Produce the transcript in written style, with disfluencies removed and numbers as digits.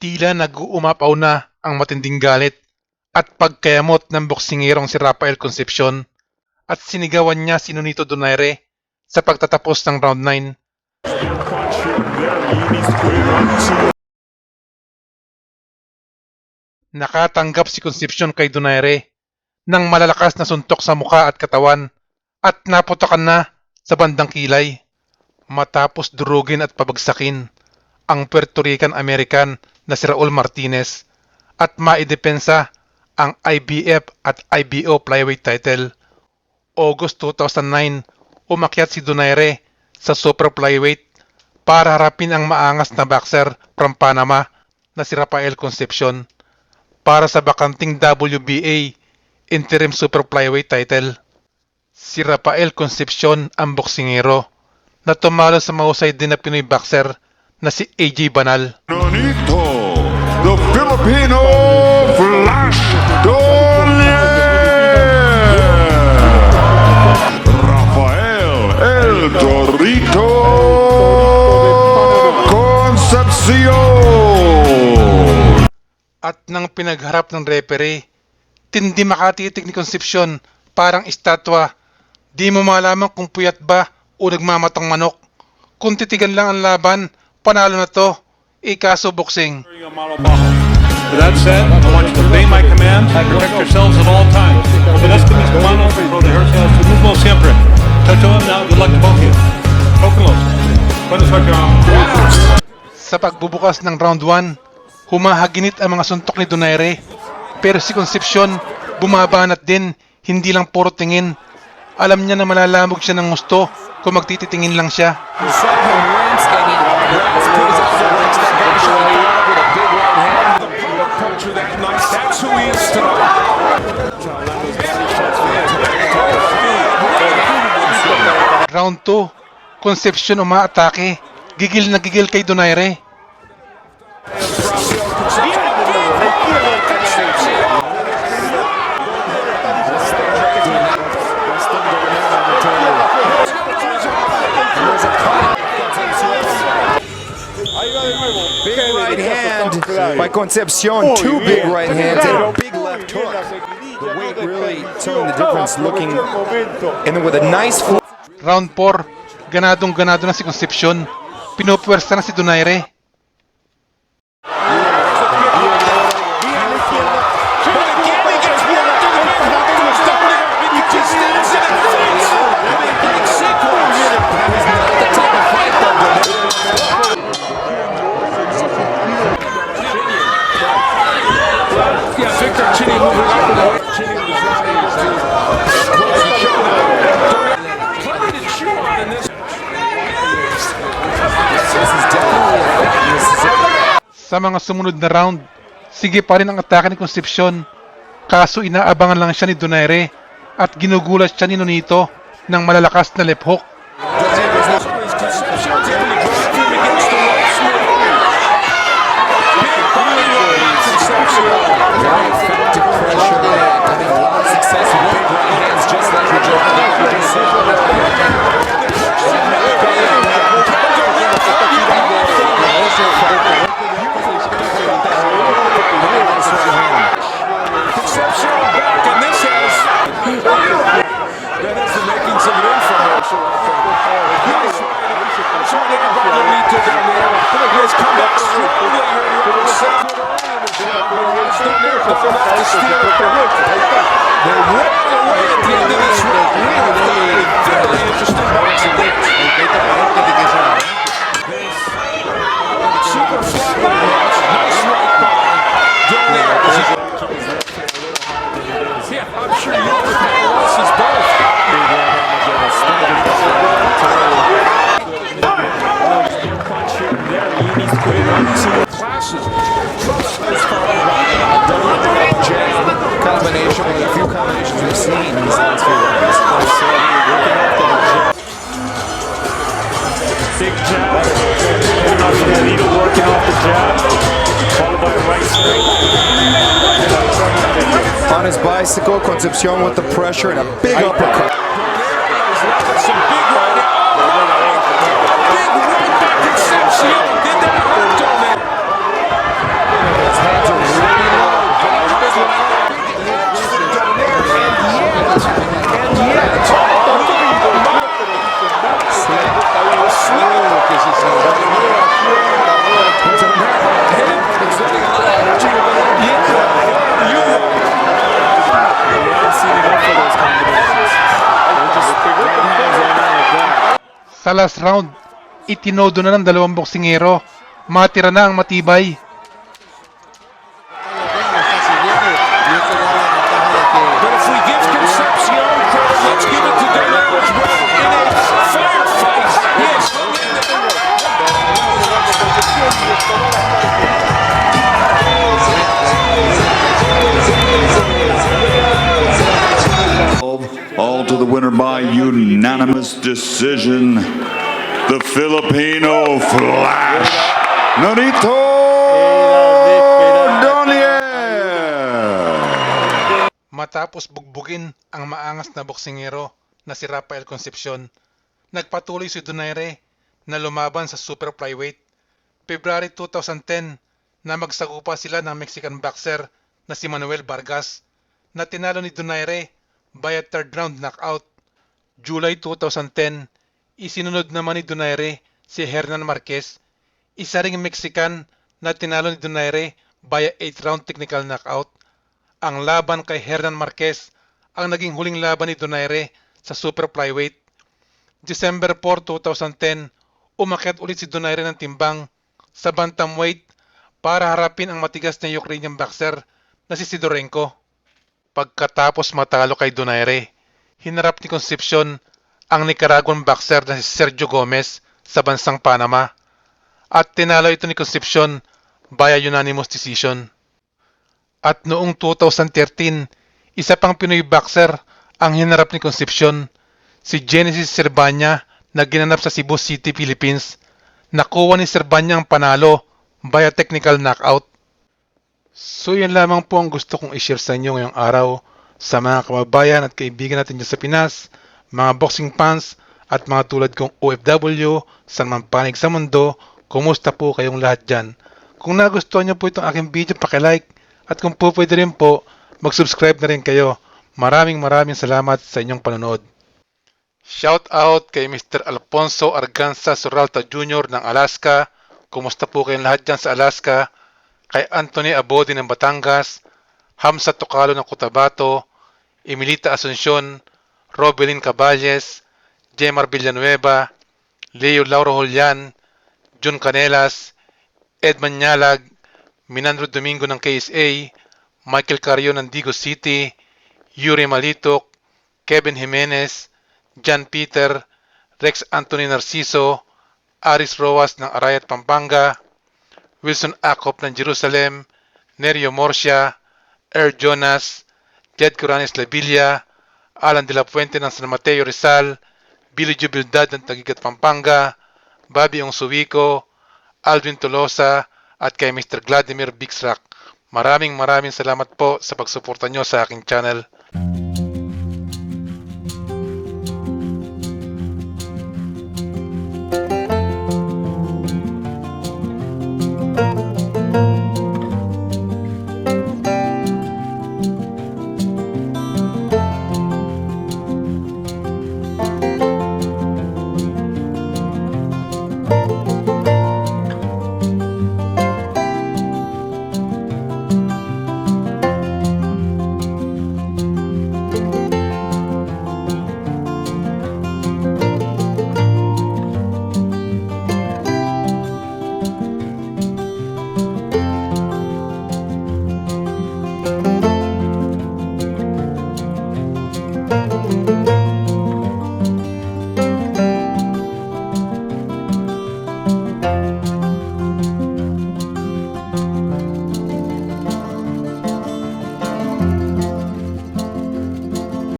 Tila nag-uumapaw na ang matinding galit at pagkayamot ng boksingerong si Rafael Concepcion at sinigawan niya si Nonito Donaire sa pagtatapos ng round 9. Nakatanggap si Concepcion kay Donaire ng malalakas na suntok sa mukha at katawan at naputokan na sa bandang kilay. Matapos durugin at pabagsakin ang Puerto Rican-American na si Raul Martinez at maidepensa ang IBF at IBO flyweight title. August 2009, umakyat si Donaire sa super flyweight para harapin ang maangas na boxer from Panama na si Rafael Concepcion para sa bakanting WBA interim super flyweight title. Si Rafael Concepcion ang boksingero na tumalo sa mahusay din na Pinoy boxer na si AJ Banal. Nonito, the Filipino Flash Donaire. Rafael El Torito Concepcion. At nang pinagharap ng referee, tindi makatitig ni Concepcion parang estatwa. Di mo malaman kung puyat ba o nagmamatang manok. Kung titigan lang ang laban, panalo na to. Ikaso boxing. With that said, I want you to obey my commands and protect yourselves at all times. Obedecer mis comandos y protegerse a su mismo siempre. Touch on now, good luck to both of you. Tóquenlos. Buena suerte. Sa pagbubukas ng round 1, humahaginit ang mga suntok ni Donaire. Pero si Concepcion, bumabanat din, hindi lang puro tingin. Alam niya na malalamog siya ng gusto kung magtititingin lang siya. Round 2, Concepcion umaatake. Gigil na gigil kay Donaire. Big right hand by Concepcion, two big right hands and a big left hook. The weight really showing the difference, looking, and then with a nice flip. Round 4, ganadong-ganado na si Concepcion. Pinupuwersa na si Donaire. Sa mga sumunod na round, sige pa rin ang atake ni Concepcion. Kaso inaabangan lang siya ni Donaire at ginugulat siya ni Nonito ng malalakas na left hook. Combination, one of the few combinations we've seen in these last few rounds. Big jab. Nonito working off the jab. Followed by a right straight. On his bicycle, Concepcion with the pressure and a big uppercut. Some big right now. Big right by Concepcion. Did that hurt Donaire? Sa last round, itinodo na ng dalawang boksingero. Matira na ang matibay. But if we give Concepcion credit, let's give it to Donaire as well. In a firefight, he has hung in there. All to the winner by unanimous decision. The Filipino Flash, Norito Donier. Matapos bugbugin ang maangas na boksingero na si Rafael Concepcion, nagpatuloy si Donaire na lumaban sa super flyweight. February 2010 na magsagupa sila ng Mexican boxer na si Manuel Vargas na tinalo ni Donaire via third round knockout. July 2010, isinunod naman ni Donaire si Hernan Marquez, isa ring Mexican na tinalo ni Donaire via 8th round technical knockout. Ang laban kay Hernan Marquez ang naging huling laban ni Donaire sa super flyweight. December 4, 2010, umakyat ulit si Donaire ng timbang sa bantamweight para harapin ang matigas na Ukrainian boxer na si Sidorenko. Pagkatapos matalo kay Donaire, hinarap ni Concepcion ang Nicaraguan boxer na si Sergio Gomez sa bansang Panama at tinalo ito ni Concepcion via unanimous decision. At noong 2013, isa pang Pinoy boxer ang hinarap ni Concepcion, si Genesis Cervania na ginanap sa Cebu City, Philippines. Nakuha ni Cervania ang panalo via technical knockout. So yan lamang po ang gusto kong i-share sa inyo ngayong araw sa mga kababayan at kaibigan natin dyan sa Pinas, mga boxing fans at mga tulad kong OFW sa mga panig sa mundo. Kumusta po kayong lahat dyan? Kung nagustuhan nyo po itong aking video, pakilike at kung po pwede rin po, mag-subscribe na rin kayo. Maraming salamat sa inyong panonood. Shout out kay Mr. Alfonso Arganza Suralta Jr. ng Alaska. Kumusta po kayong lahat dyan sa Alaska? Kay Anthony Abodi ng Batangas, Hamza Tocalo ng Cotabato, Emilita Asuncion, Robelin Caballes, Jemar Villanueva, Leo Lauro Julian, Jun Canelas, Edman Nyalag, Minandro Domingo ng KSA, Michael Carrion ng Digo City, Yuri Malitok, Kevin Jimenez, John Peter, Rex Anthony Narciso, Aris Roas ng Arayat, Pampanga, Wilson Acop ng Jerusalem, Nerio Morcia, Air Jonas, Jed Coranes Labilla, Alan de la Fuente ng San Mateo Rizal, Billy Jubildad ng Taguigat, Pampanga, Bobby Ongsuwico, Alvin Tolosa, at kay Mr. Vladimir Bixrak. Maraming salamat po sa pagsuporta nyo sa aking channel.